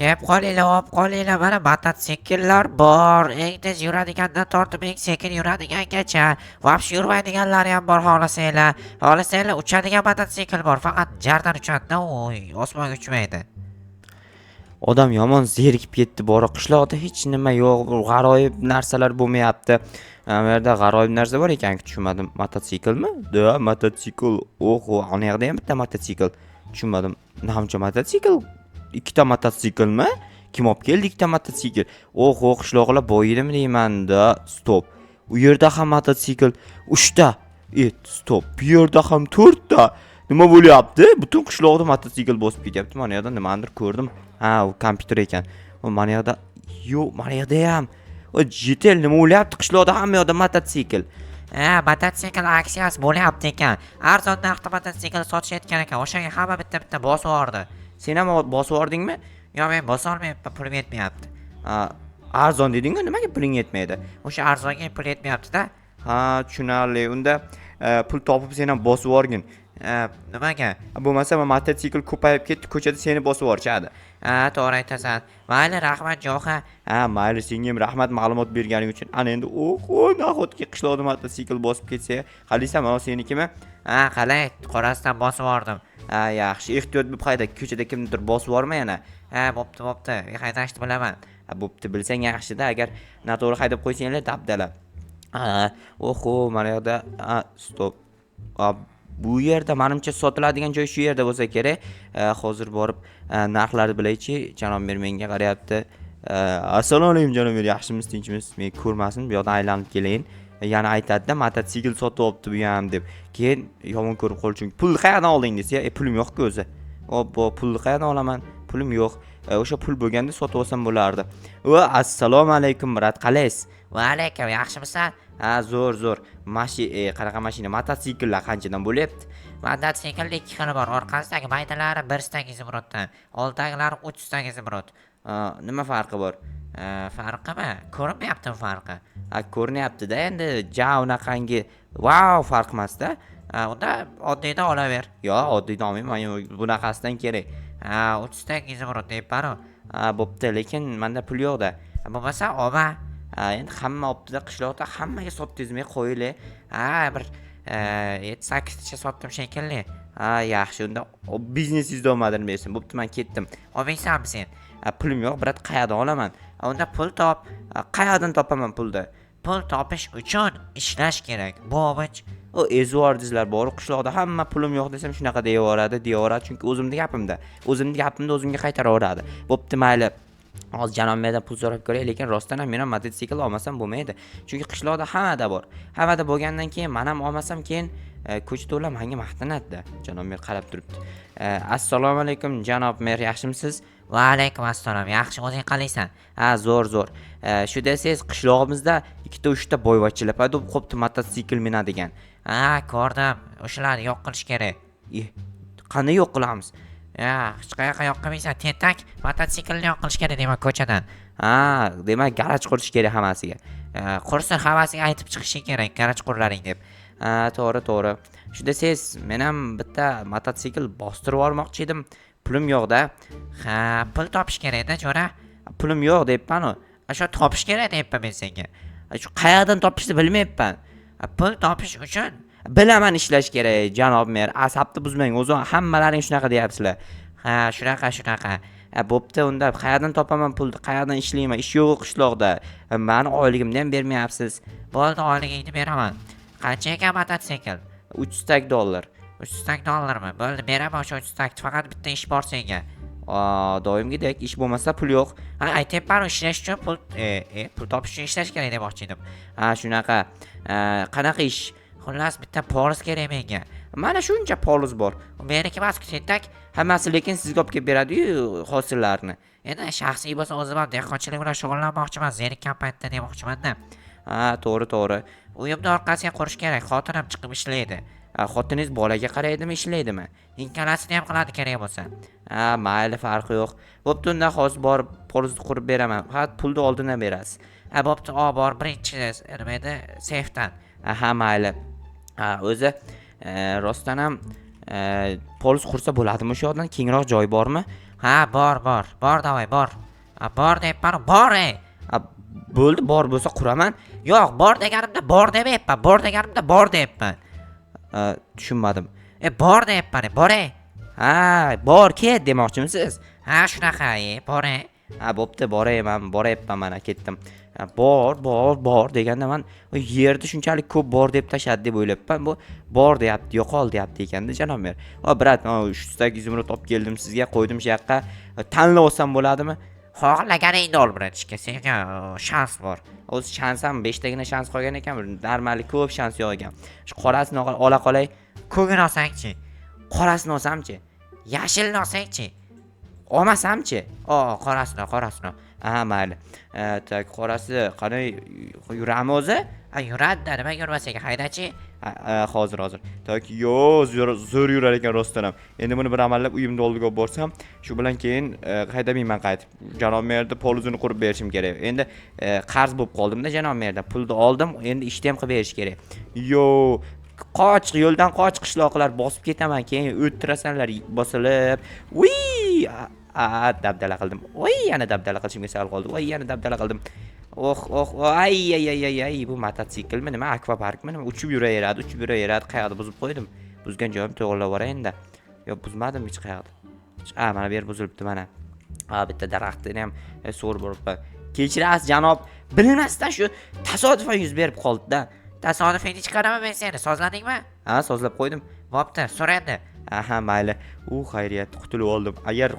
Kep qolinglar, olib qolinglar. Mana mototsikllar bor. Eng tez yuradigandan tortib eng sekin yuradiganga. Vobshe yurmaydiganlari ham bor xohlasanglar. Xohlasanglar uchadigan mototsikl bor. Faqat jardan uchadi. Oy, osmonga uchmaydi. Odam yomon zerikib ketdi. Bora qishloqda hech nima yo'q, g'aroyib narsalar bo'lmayapti. Bu yerda g'aroyib narsa bor ekan, tushunmadim. Mototsiklmi? Da, mototsikl. Oho, ana yerda ham bitta mototsikl. Tushunmadim. Namcha mototsikl? Ikkita mototsiklmi? Kim olib keldi ikkita mototsikl? Oho, qishloqlar boyidimi deyman-da. Stop. U yerda ham mototsikl 3 ta. Stop. Bu yerda ham 4 ta. Nima bo'lyapti? Butun qishloqda mototsikl bosib ketyapti. Mana yerda nimadir ko'rdim. Ha, u kompyuter ekan. Mana yerda yo'q, mana yerda ham. O jetel nima bo'lyapti? Qishloqda hamma yerda mototsikl. Mototsikl aksiyasi bo'lyapti ekan. Arzon narxda mototsikl sotishayotgan ekan. O'shanga hamma bitta bosib yubordi. Sen ham bosib yubordingmi? Yo'q, men bosa olmayapman, pulim yetmayapti. Arzon deding-ku, nimaga puling yetmaydi? O'sha arzonga pul yetmayapti-da. Ha, tushunarli. Unda pul topib sen ham bosib yuborgin. Nimaga? Bo'lmasa mototsikl ko'payib ketdi, ko'chada seni bosib yuborishadi. To'g'ri aytasan. Mayli, rahmat Jo'xa. Mayli, senga ham rahmat ma'lumot berganing uchun. Ana endi nahotki qishloqda mototsikl bosib ketsa, qalaysan, mana senikimi? Qalay, qorasidan bosib yubordim. Yaxshi, ehtiyot bo'lib hayda, ko'chada kimnidir bosib yuborma yana. Bo'pti. Haydashni bilaman. Bo'pti, bilsang yaxshi-da, agar noto'g'ri haydab qo'ysanglar dabdala. Oho, mana yerda stop. Bu yerda menimcha sotiladigan joy shu yerda bo'lsa kerak. Hozir borib narxlarni bilaychi. Janob mer menga qarayapti. Assalomu alaykum janob mer, yaxshimisiz, tinchmisiz? Men ko'rmasin, bu yoqdan aylanib kelayin. Yana aytadi-da, mototsikl sotib olibdi bu ham deb. Keyin yomon ko'rib qol, chunki pul qayerdan olding desa, pulim yo'q-ku o'zi. Obbo, pulni qayerdan olaman? Pulim yo'q. O'sha pul bo'lganda sotib olsam bo'lardi. Assalomu alaykum, brat, qalaysiz? Va alaykum, yaxshimisan? Zo'r. Qanaqa mashina, mototsikllar qanchadan bo'lyapti? Mototsikl 2 xil bor. Orqasidagi maydalari 100 zimroddan, oldidagilari 300 zimrod. Nima farqi bor? Farqimi? Ko'rinmayaptimi farqi? Ko'rinyapti-da, endi unaqangi wow farq emas-da. Unda oddiydan olaver. Yo'q, oddiydan olmayman, men bunaqasidan kerak. 300 zimrod deyapman-ku. Bo'pti, lekin menda pul yo'q-da. Bo'lmasa olma. Endi hamma optida qishloqda hammaga sotdingizmi, qo'yinglar. Bir 7-8 tacha sotdim shekilli. Yaxshi, unda biznesingizni olmadimi bersin. Bo'pti, men ketdim. Olmaysanmi sen? Pulim yo'q, brat, qayerdan olaman? Unda pul top. Qayerdan topaman pulni? Pul topish uchun ishlash kerak. Bo'vich. Ezvordingizlar bor, qishloqda hamma pulim yo'q desam shunaqa deyaveradi, chunki o'zimning gapimda o'zimga qaytaraveradi. Bo'pti, mayli. Hozir janob merdan pul so'rab ko'ray, lekin rostdan ham men ham mototsikl olmasam bo'lmaydi. Chunki qishloqda hammada bor. Hammada bo'lgandan keyin men ham olmasam, keyin ko'chada ular menga maqtanadi-da. Janob mer qarab turibdi. Assalomu alaykum janob mer, yaxshimisiz? Va alaykum assalom. Yaxshi, o'zing qalaysan? Zo'r. Shu desangiz, qishlog'imizda 2-3 ta boyvachchilar paydo bo'lib qopti, mototsikl minadigan. Ko'rdim. O'shalarni yo'q qilish kerak. Qanday yo'q qilamiz? Hech qayoqqa yo'q qilmaysan. Tentak mototsiklni yo'q qilish kerak deyman ko'chadan. Demak, garaj qurish kerak hammasiga. Qursin, hammasiga aytib chiqishi kerak, garaj qurlaring deb. To'g'ri. Shu desangiz, men ham bitta mototsikl bostirib olmoqchi edim. Pulim yo'q-da. Pul topish kerak-da, jo'ra. Pulim yo'q deyapman-ku. Shu topish kerak deyapman men senga. Shu qayerdan topishni bilmayapman. Pul topish uchun bilaman ishlash kerak, janob mer. Asabni buzmang, o'zing hammalaring shunaqa deyapsizlar. Shunaqa. Bo'pti, unda qayerdan topaman pulni, qayerdan ishlayman? Ish yo'q qishloqda. Meni oyligimni ham bermayapsiz. Bo'ldi, oyligingni beraman. Qancha ekan mototsikl? $300. $300mi? Bo'ldi, beraman o'sha 300. Faqat bitta ish bor senga. Doimgidek ish bo'lmasa pul yo'q. Aytayapman, ishlash uchun pul topish uchun ishlash kerak demoqchi edim. Shunaqa. Qanaqa ish? Xullas, bitta poliz kerak menga. Mana shuncha poliz bor. Meniki emas-ku, tentak. Hammasi lekin sizga olib kelib beradi-yu hosillarni. Endi shaxsiy bo'lsa, o'zim ham dehqonchilik bilan shug'ullanmoqchiman, zerikkan paytda demoqchiman-da. To'g'ri. Uyimni orqasiga qurish kerak, xotinim chiqib ishlaydi. Xotiningiz bolaga qaraydimi, ishlaydimi? Ikkalasini ham qiladi kerak bo'lsa. Mayli, farqi yo'q. Bo'pti, unda hozir borib polizni qurib beraman. Faqat pulni oldindan berasiz. Bo'pti, bor, birinchi nima edi, seyfdan. Mayli. O'zi rostdan ham poliz qursa bo'ladimi o'sha yoqdan? Kengroq joy bormi? Ha, bor davay, bor. Bor deyapman, bor ey. Bo'ldi, bor bo'lsa quraman. Yo'q, bor deganimda bor demayapman, bor deganimda bor deyapman. Tushunmadim. Bor deyapman, bor ey. Ha, bor ket demoqchimisiz? Ha, shunaqa, bor ey. Ha, bo'pti, borayman, boryapman mana, ketdim. Bor deganda men yerda shunchalik ko'p bor deb tashadi deb o'ylabman. Bu bor deyapti, yo'qol deyapti ekanda janob mer. Brat, uchtagi izimni topib keldim sizga, qo'ydim shu yoqqa. Tanlab olsam bo'ladimi? Xohlaganingni ol, bratishka, senga shans bor. O'zi shans ham 5 tagina shans qolgan ekan, normali ko'p shans yo'q ekan. Shu qorasini ola qolay. Ko'gini olsangchi, Qorasini olsamchi? yashilni olsangchi. Olmasamchi? Qorasini. Aha, mayli. Tak, qorasi qanday yurami o'zi? Yuradi, nima yurmasaga haydachi. Hozir. Tak, zo'r yurar ekan rostdan ham. Endi buni bir amallab uyimda oldiga olib borsam, shu bilan keyin qaytamayman qaytib. Janob merda polizini qurib berishim kerak. Endi qarz bo'lib qoldim-da janob merda. Pulni oldim, endi ishni ham qilib berish kerak. Qoch, yo'ldan qoch, qishloqlar bosib ketaman, keyin o'ttirasanlar bosilib. Dabdala qildim. Yana dabdala qilishimga sal qoldi. Yana dabdala qildim. Ay, bu mototsiklmi nima, akvaparkmi nima, uchib yuraveradi. Qayoqda buzib qo'ydim. Buzgan joyim to'g'rilab yuboray endi. Yo, buzmadim hech qayoqda. Mana bu yer buzilibdi mana. Bitta daraxtni ham so'rib boribman. Kechirasiz janob, bilmasdan shu tasodifan yuz berib qoldi-da. Tasodifingni chiqaraman men seni, sozladingmi? Ha, sozlab qo'ydim. Bo'pti, so'ra endi. Aha, mayli. Xayriyat, qutulib oldim. Agar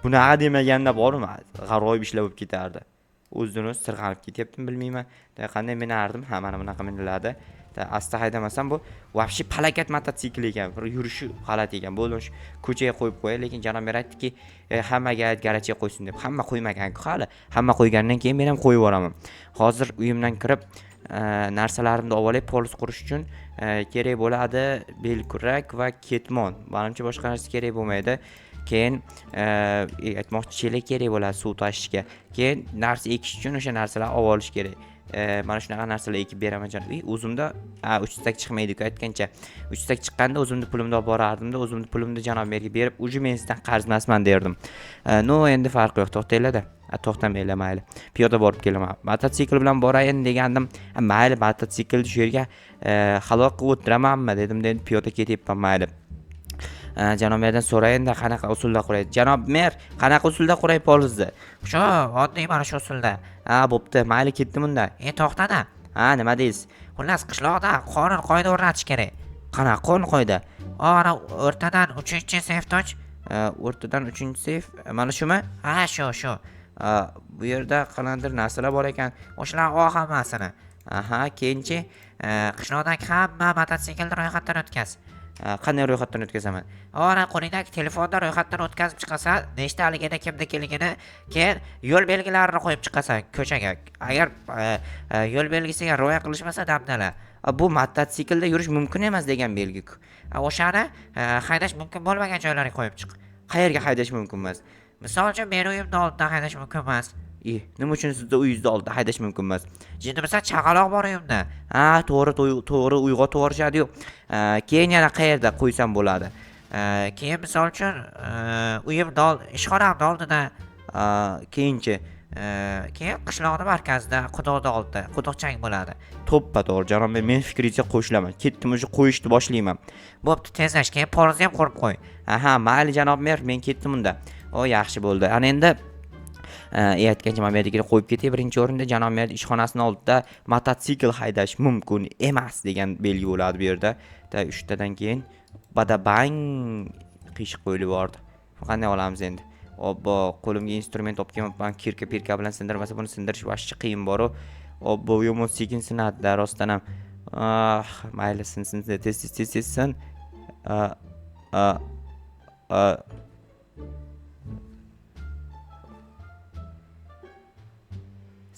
bunaqa demaganda bormi, g'aroyib ishlar bo'lib ketardi. O'zidan o'zi sirg'anib ketyaptim, bilmayman. Qanday minardim? Ha, mana bunaqa miniladi. Asta haydamasam bu vobshe palakat mototsikl ekan. Bir yurishi g'alati ekan. Bo'ldim shu ko'chaga qo'yib qo'yay, lekin janob mer aytdiki, hammaga garachiga qo'ysin deb. Hamma qo'ymagan-ku hali. Hamma qo'ygandan keyin men ham qo'yib yuboraman. Hozir uyimdan kirib narsalarimni olib poliz qurish uchun kerak bo'ladi belkurak va ketmon. Menimcha boshqa narsa kerak bo'lmaydi. Keyin aytmoqchi chelak kerak bo'ladi suv tashishga. Keyin narsa ekish uchun o'sha narsalarni olib olish kerak. Mana shunaqa narsalar ekib beraman jon. O'zimda 3 stak chiqmaydi-ku aytgancha. 3 stak chiqqanda o'zimni pulimni olib borardim-da, o'zimni pulimni janob merga berib, uje men sizdan qarzmasman derdim. Endi farqi yo'q, to'xtanglar-da. To'xtamanglar, mayli. Piyoda borib kelaman. Mototsikl bilan borayin degandim. Mayli, mototsiklni shu yerga xaloq qilib o'tiramanmi dedim, endi piyoda ketyapman, mayli. Janob merdan so'rayinda qanaqa usulda quraydi. Janob mer, qanaqa usulda quray polizni? Shu oddiy mana shu usulda. Bo'pti, mayli, ketdim unda. To'xtada. Nima deysiz? Xullas, qishloqda qonun qoida o'rnatish kerak. Qanaqa qonun qoida? Ana o'rtadan 3-seyfni och. O'rtadan 3-seyf, mana shumi? Shu. Bu yerda qanaqadir narsalar bor ekan. O'shalar hammasini. Keyinchi qishloqdagi hamma mototsiklni ro'yxatdan o'tkaz. Qanday ro'yxatdan o'tkazaman? Ana qo'lingdagi telefonda ro'yxatdan o'tkazib chiqasan, nechtaligini, kimnikiligini, keyin yo'l belgilarini qo'yib chiqasan ko'chaga. Agar yo'l belgisiga rioya qilishmasa dabdala. Bu mototsiklda yurish mumkin emas degan belgi-ku. O'shani haydash mumkin bo'lmagan joylarga qo'yib chiq. Qayerga haydash mumkin emas? Misol uchun, meni uyimda oldida haydash mumkin emas. Nima uchun sizda uyingizda oldida haydash mumkin emas? Jindimisa chaqaloq bor uyimda. To'g'ri, uyg'ot to'g'rishadi-yu. Keyin yana qayerda qo'ysam bo'ladi? Keyin misol uchun, uyim ishxonamda oldida. Keyinchi keyin qishloqning markazida, quduqda oldida, quduqchang bo'ladi. To'g'ri, janob, men fikringizga qo'shilaman. Ketdim, o'sha qo'yishni boshlayman. Bo'pti, tezlash, keyin polizni ham qurib qo'y. Mayli janob mer, men ketdim unda. Yaxshi bo'ldi. Ana endi aytgancha men yerga qo'yib ketay. Birinchi o'rinda janob mer ishxonasining oldida mototsikl haydash mumkin emas degan belgi bo'ladi bu yerda. 3 tadan keyin badabang qiyshiq qo'yilib bordi. Qanday olamiz endi? Qo'limga instrument olib kelman, kirka bilan sindirmasa buni sindirish vashchi qiyin bor-ku. Yomon sekin sinadi rostdan ham. Mayli, sinsin, tez.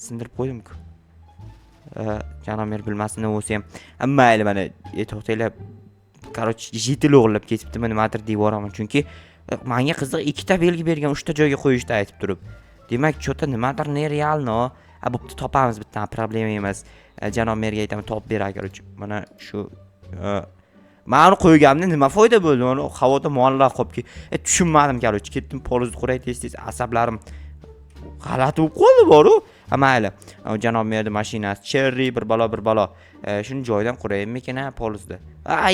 Sindirib qo'ydim-ku. Janob mer bilmasin o'zi ham. Mayli, mana to'xtanglar. Jitil o'g'irlab ketibdi, nimadir deb boraman. Chunki menga qiziq, 2 ta belgi bergan, 3 ta joyga qo'yishni aytib turib. Demak, cho'ta nimadir nerealno. Bo'pti, topamiz, bitta problema emas. Janob merga aytaman, topib ber agar. Mana shu Meni qo'yganimda nima foyda bo'ldi? Mana havoda muallaq qolib tushunmadim, короче. Ketdim polizga quray tez-tez asablarim g'alati bo'lib qoldi boru. Mayli. Janob merdi mashinasi Cherry bir balo. Shuni joyidan quraymikin polizda.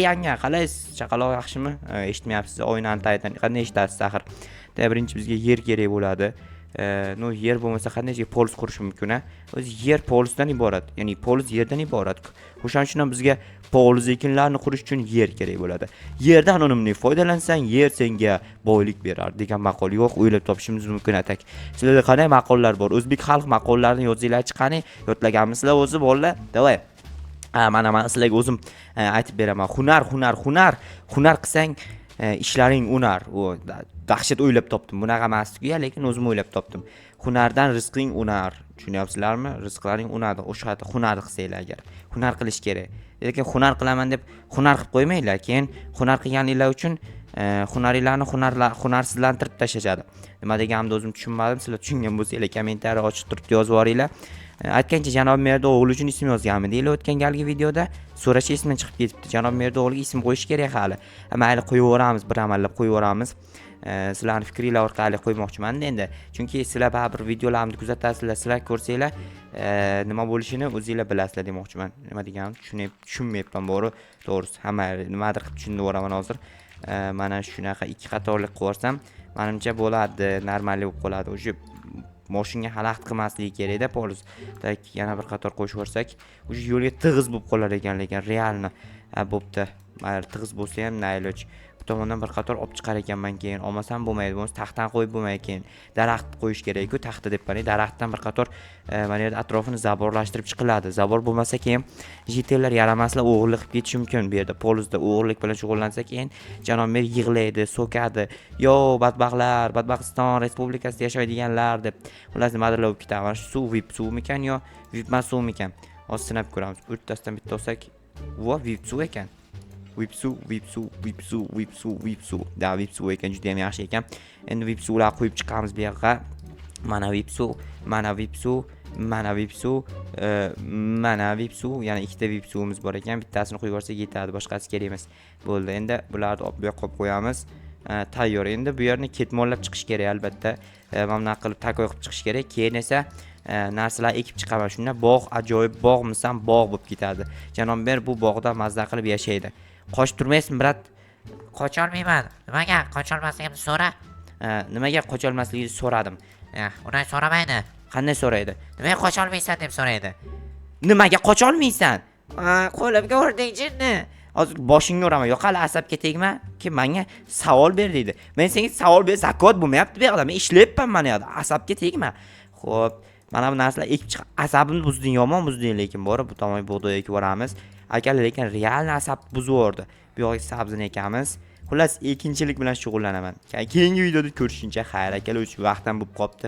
Yanga, qalaysiz? Chaqaloq yaxshimi? Eshitmayapsiz? O'yinni taydan qanday eshitasiz axir? Birinchi bizga yer kerak bo'ladi. No yer bo'lmasa qanday poliz qurish mumkin a? O'zi yer polizdan iborat. Ya'ni poliz yerdan iborat. O'shaning uchun bizga poliz ekinlarni qurish uchun yer kerak bo'ladi. Yerdan unumli foydalansang, yer senga boylik berar degan maqol yo'q, o'ylab topishimiz mumkin atak. Sizlarda qanday maqollar bor? O'zbek xalq maqollarini yozinglar-chi qani? Yodlaganmisizlar o'zi bolalar? Davay. Mana men sizlarga o'zim aytib beraman. Hunar qilsang ishlaring unar. O dahshat o'ylab topdim. Bunaqa emasdi-ku, lekin o'zim o'ylab topdim. Hunardan rizqing unar. Tushunyapsizlarmi? Rizqlaring unadi. O'sha yerda hunar qilsanglar agar. Hunar qilish kerak. Lekin hunar qilaman deb hunar qilib qo'ymanglar. Keyin hunar qilganinglar uchun hunaringlarni hunarsizlantirib tashashadi. Nima deganimni o'zim tushunmadim. Sizlar tushungan bo'lsanglar kommentariy ochib turib yozib yuboringlar. Aytgancha janob merdi o'g'li uchun ism yozganmi deylar o'tgan galgi videoda. So'rash ismini chiqib ketibdi. Janob merdi o'g'liga ism qo'yish kerak hali. Mayli qo'yib yuboramiz, bir amallab qo'yib yuboramiz. Sizlarning fikringlar orqali qo'ymoqchiman endi. Chunki sizlar baribir videolarimni kuzatasizlar, sizlar ko'rsanglar, nima bo'lishini o'zingizlar bilasizlar demoqchiman. Nima deganimni tushunmayapman bo'ri. To'g'risi, hamma nimadir qilib tushunib yuboraman hozir. Mana shunaqa ikki qatorlik qo'rsam, menimcha bo'ladi, normallik bo'lib qoladi. O'sha mashinaga xalaqit qilmasligi kerak-da poliz. Yana bir qator qo'shib yuborsak, o'sha yo'lga tig'iz bo'lib qolar ekan, lekin realni bo'pti. Mayli tig'iz bo'lsa ham nayloj. Bu tomondan bir qator olib chiqar ekanman, keyin olmasam bo'lmaydi. Buni taxtdan qo'yib bo'lmaydi, keyin daraxt qo'yish kerak-ku, taxta deb qani, daraxtdan bir qator mana yerda atrofini zaborlashtirib chiqiladi. Zabor bo'lmasa keyin jitellar yaramaslar o'g'irlik qilib ketishi mumkin. Bu yerda polizda o'g'irlik bilan shug'ullansa keyin janob mer yig'laydi, so'kadi. Yo badbaxtlar, Badbaxtiston respublikasida yashaydiganlar deb. Xullas nimadir bo'lib ketadi. Mana shu suv vip suvmikan yo vipmas suvmikan? Hozir sinab ko'ramiz. O'rtasidan bitta olsak, vo vip suv ekan. Vip suv. Da vip suv ekan, juda ham yaxshi ekan. Endi vip suvlar qo'yib chiqamiz bu yoqqa. Mana vip suv, mana vip suv, yana ikkita vip suvimiz bor ekan. Bittasini qo'yib yuborsak yetadi, boshqasi kerak emas. Bo'ldi. Endi bularni olib bu yoqqa qo'yib qo'yamiz. Tayyor. Endi bu yerni ketmonlab chiqish kerak albatta. Mana bunaqa qilib takoy qilib chiqish kerak. Keyin esa narsalar ekib chiqaman. Shunda bog' ajoyib bog'misan, bog' bo'lib ketadi. Janob mer bu bog'da mazza qilib yashaydi. Qochib turmaysizmi, brat? Qocholmayman. Nimaga qocholmasligimni so'ra. Nimaga qocholmasligini so'radim. Unday so'ramaydi. Qanday so'raydi? Nimaga qocholmaysan deb so'raydi. Nimaga qocholmaysan? Qo'limga urding jinni. Hozir boshingga uraman. Yo'q, hali asabga tegma. Kim menga savol ber deydi. Men senga savol ber, zakot bo'lmayapti bu yoqda. Men ishlayapman mana yoqda. Asabga tegma. Xo'p, mana bu narsalar ekib chiq. Asabimni buzding, yomon buzding, lekin bor, bu tomonga bug'doy ekib yuboramiz. Akalar, lekin real asab buzib yubordi. Bu yoqga sabzini ekamiz. Xullas, ekinchilik bilan shug'ullanaman. Keyingi videoda ko'rishguncha xayr akalar, uch vaqtim bo'lib qopti.